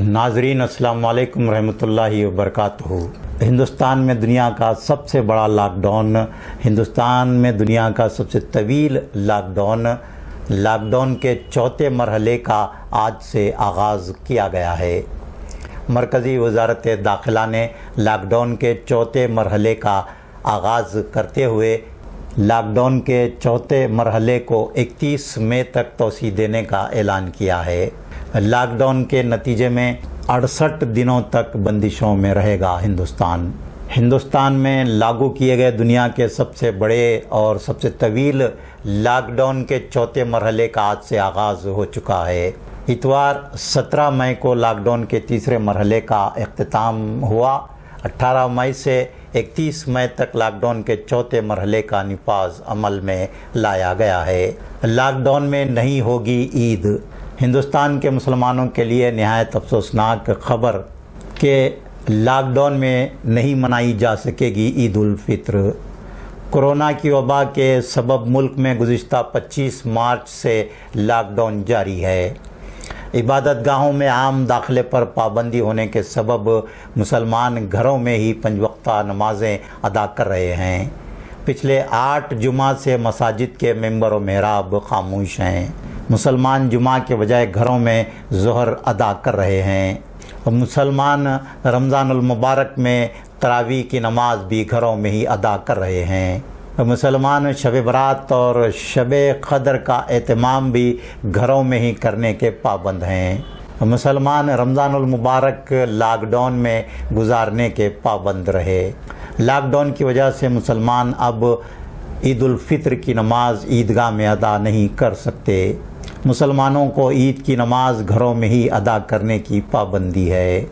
नाजरीन अस्सलाम वालेकुम रहमतुल्लाहि व बरकातहू। हिंदुस्तान में दुनिया का सबसे बड़ा लॉकडाउन, हिंदुस्तान में दुनिया का सबसे तवील लॉकडाउन के चौथे मरहले का आज से आगाज़ किया गया है। मरकज़ी वज़ारत दाखिला ने लॉकडाउन के चौथे मरहले का आगाज़ करते हुए लॉकडाउन के चौथे मरहले को 31 मई तक तोसी देने का ऐलान किया है। लॉकडाउन के नतीजे में 68 दिनों तक बंदिशों में रहेगा हिंदुस्तान में लागू किए गए दुनिया के सबसे बड़े और सबसे तवील लॉकडाउन के चौथे मरहले का आज से आगाज़ हो चुका है। इतवार 17 मई को लॉकडाउन के तीसरे मरहले का इख्तिताम हुआ। 18 मई से 31 मई तक लॉकडाउन के चौथे मरहले का निफाज अमल में लाया गया है। लॉकडाउन में नहीं होगी ईद। हिंदुस्तान के मुसलमानों के लिए नहायत अफसोसनाक खबर के लॉकडाउन में नहीं मनाई जा सकेगी ईद उल फित्र। कोरोना की वबा के सबब मुल्क में गुज़िश्ता 25 मार्च से लॉकडाउन जारी है। इबादतगाहों में आम दाखिले पर पाबंदी होने के सबब मुसलमान घरों में ही 5 वक्ता नमाज़ें अदा कर रहे हैं। पिछले 8 जुमा से मसाजिद के मिंबर व मेहराब खामोश हैं। मुसलमान जुमा के बजाय घरों में ज़ोहर अदा कर रहे हैं। मुसलमान रमज़ानुल मुबारक में तरावी की नमाज भी घरों में ही अदा कर रहे हैं। मुसलमान शब बरात और शब क़द्र का एहतमाम भी घरों में ही करने के पाबंद हैं। मुसलमान रमज़ानुल मुबारक लॉकडाउन में गुजारने के पाबंद रहे। लॉकडाउन की वजह से मुसलमान अब ईद उल फित्र की नमाज ईदगाह में अदा नहीं कर सकते। मुसलमानों को ईद की नमाज घरों में ही अदा करने की पाबंदी है।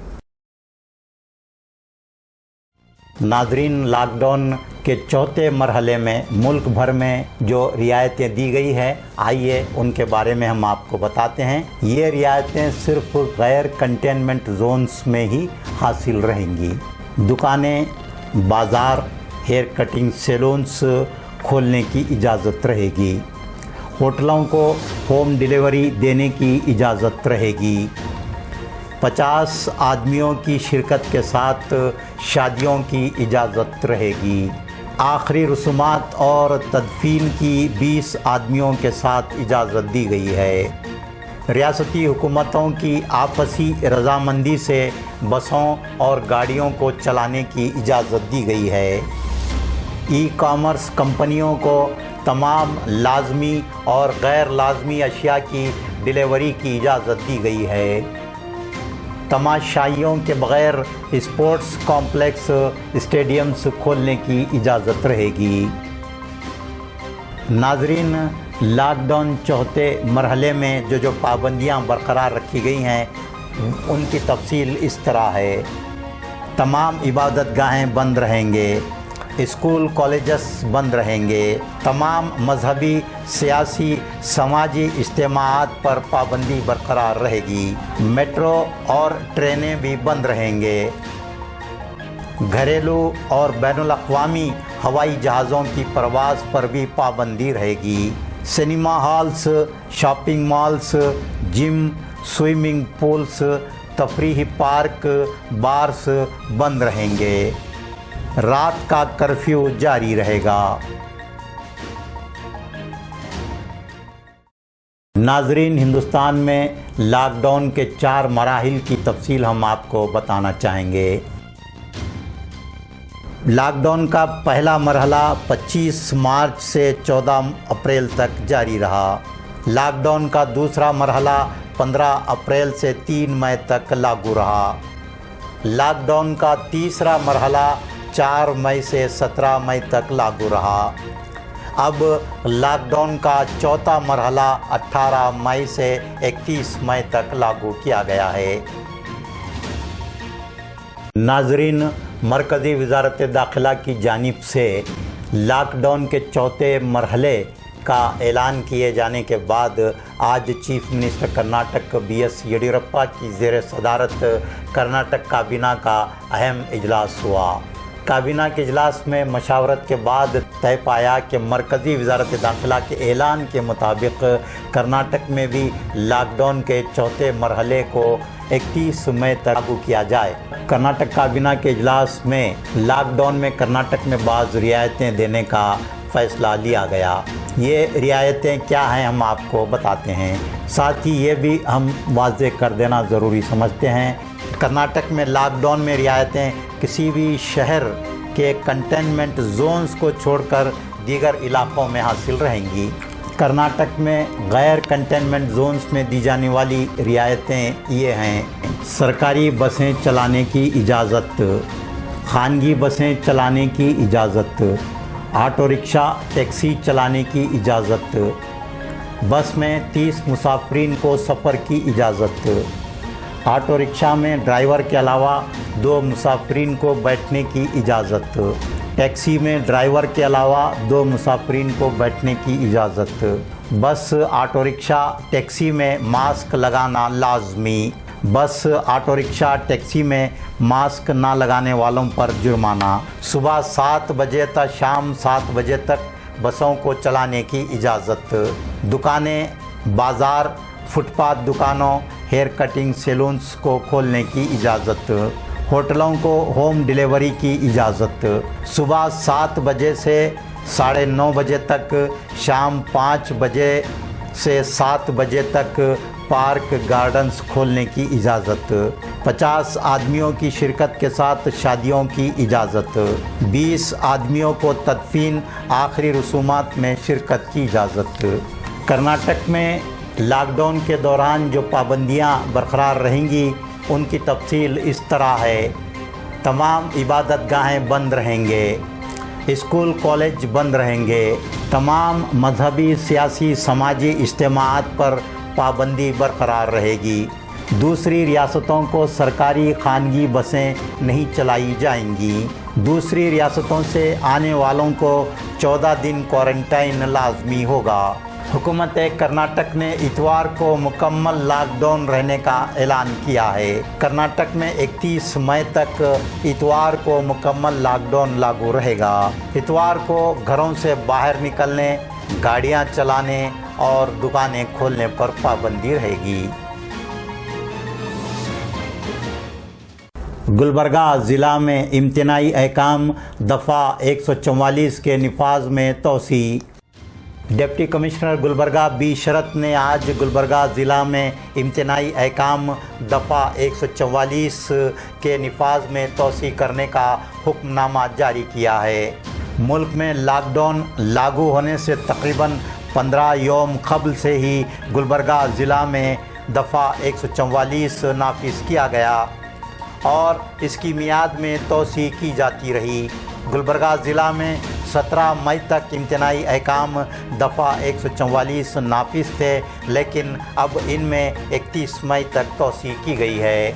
नाज़रीन, लॉकडाउन के चौथे मरहले में मुल्क भर में जो रियायतें दी गई है, आइए उनके बारे में हम आपको बताते हैं। ये रियायतें सिर्फ गैर कंटेनमेंट जोन्स में ही हासिल रहेंगी। दुकानें, बाज़ार, हेयर कटिंग सैलून्स खोलने की इजाज़त रहेगी। होटलों को होम डिलीवरी देने की इजाज़त रहेगी। 50 आदमियों की शिरकत के साथ शादियों की इजाज़त रहेगी। आखिरी रसूमात और तदफीन की 20 आदमियों के साथ इजाज़त दी गई है। रियासती हुकूमतों की आपसी रजामंदी से बसों और गाड़ियों को चलाने की इजाज़त दी गई है। ई कॉमर्स कंपनियों को तमाम लाजमी और गैर लाजमी अशिया की डिलीवरी की इजाज़त दी गई है। तमाशाइयों के बग़ैर स्पोर्ट्स कॉम्प्लेक्स, स्टेडियम्स खोलने की इजाज़त रहेगी। नाज़रीन, लॉकडाउन चौथे मरहले में जो पाबंदियां बरकरार रखी गई हैं उनकी तफसील इस तरह है। तमाम इबादतगाहें बंद रहेंगे। स्कूल कॉलेजेस बंद रहेंगे। तमाम मजहबी, सियासी, समाजी इज्तिमाआत पर पाबंदी बरकरार रहेगी। मेट्रो और ट्रेनें भी बंद रहेंगे। घरेलू और बैनुल अक़वामी हवाई जहाज़ों की परवाज़ पर भी पाबंदी रहेगी। Cinema halls, shopping malls, gym, swimming pools, तफरीही पार्क, बार्स बंद रहेंगे। रात का कर्फ्यू जारी रहेगा। नाज़रीन, हिंदुस्तान में लॉकडाउन के 4 मराहिल की तफसील हम आपको बताना चाहेंगे। लॉकडाउन का पहला मरहला 25 मार्च से 14 अप्रैल तक जारी रहा। लॉकडाउन का दूसरा मरहला 15 अप्रैल से 3 मई तक लागू रहा। लॉकडाउन का तीसरा मरहला 4 मई से 17 मई तक लागू रहा। अब लॉकडाउन का चौथा मरहला 18 मई से 31 मई तक लागू किया गया है। नाज़रीन, मरकज़ी वज़ारत दाखिला की जानिब से लॉकडाउन के चौथे मरहले का ऐलान किए जाने के बाद आज chief minister Karnataka BS Yediyurappa की ज़ेर सदारत कर्नाटक काबीना का अहम इजलास हुआ। کابینہ کے اجلاس میں مشاورت کے بعد طے پایا کہ مرکزی وزارت داخلہ کے اعلان کے مطابق کرناٹک میں بھی لاک ڈاؤن کے چوتھے مرحلے کو 31 مئی تک لاگو کیا جائے۔ کرناٹک کابینہ کے اجلاس میں لاک ڈاؤن میں کرناٹک میں بعض رعایتیں دینے کا فیصلہ لیا گیا۔ یہ رعایتیں کیا ہیں ہم آپ کو بتاتے ہیں، ساتھ ہی یہ بھی ہم واضح کر دینا ضروری سمجھتے ہیں۔ کرناٹک میں لاک ڈاؤن میں رعایتیں کسی بھی شہر کے کنٹینمنٹ زونز کو چھوڑ کر دیگر علاقوں میں حاصل رہیں گی۔ کرناٹک میں غیر کنٹینمنٹ زونز میں دی جانے والی رعایتیں یہ ہیں: سرکاری بسیں چلانے کی اجازت، خانگی بسیں چلانے کی اجازت، آٹو رکشہ ٹیکسی چلانے کی اجازت، بس میں 30 مسافرین کو سفر کی اجازت، آٹو رکشہ میں ڈرائیور کے علاوہ 2 مسافرین کو بیٹھنے کی اجازت، ٹیکسی میں ڈرائیور کے علاوہ 2 مسافرین کو بیٹھنے کی اجازت، بس آٹو رکشہ ٹیکسی میں ماسک لگانا لازمی، بس آٹو رکشہ ٹیکسی میں ماسک نہ لگانے والوں پر جرمانہ، صبح 7 بجے تا شام 7 بجے تک بسوں کو چلانے کی اجازت، دکانیں، بازار، فٹ پاتھ دکانوں، ہیئر کٹنگ سیلونز کو کھولنے کی اجازت، ہوٹلوں کو ہوم ڈیلیوری کی اجازت، صبح 7 بجے سے 9:30 بجے تک، شام 5 بجے سے 7 بجے تک پارک گارڈنز کھولنے کی اجازت، 50 آدمیوں کی شرکت کے ساتھ شادیوں کی اجازت، 20 آدمیوں کو تدفین آخری رسومات میں شرکت کی اجازت۔ کرناٹک میں لاک ڈاؤن کے دوران جو پابندیاں برقرار رہیں گی ان کی تفصیل اس طرح ہے: تمام عبادت گاہیں بند رہیں گے، اسکول کالج بند رہیں گے، تمام مذہبی، سیاسی، سماجی اجتماعات پر پابندی برقرار رہے گی، دوسری ریاستوں کو سرکاری خانگی بسیں نہیں چلائی جائیں گی، دوسری ریاستوں سے آنے والوں کو 14 دن کوارنٹائن لازمی ہوگا۔ حکومت کرناٹک نے اتوار کو مکمل لاک ڈاؤن رہنے کا اعلان کیا ہے۔ کرناٹک میں 31 مئی تک اتوار کو مکمل لاک ڈاؤن لاگو رہے گا۔ اتوار کو گھروں سے باہر نکلنے، گاڑیاں چلانے اور دکانیں کھولنے پر پابندی رہے گی۔ گلبرگہ ضلع میں امتناعی احکام دفعہ 144 کے نفاذ میں توسیع۔ ڈپٹی کمشنر گلبرگہ بی شرط نے آج گلبرگہ ضلع میں امتناعی احکام دفعہ 144 کے نفاذ میں توسیع کرنے کا حکم نامہ جاری کیا ہے۔ ملک میں لاک ڈاؤن لاگو ہونے سے تقریباً 15 یوم قبل سے ہی گلبرگہ ضلع میں دفعہ 144 نافذ کیا گیا اور اس کی میعاد میں توسیع کی جاتی رہی۔ گلبرگہ ضلع میں 17 مئی تک امتناعی احکام دفعہ 144 نافذ تھے، لیکن اب ان میں 31 مئی تک توسیع کی گئی ہے۔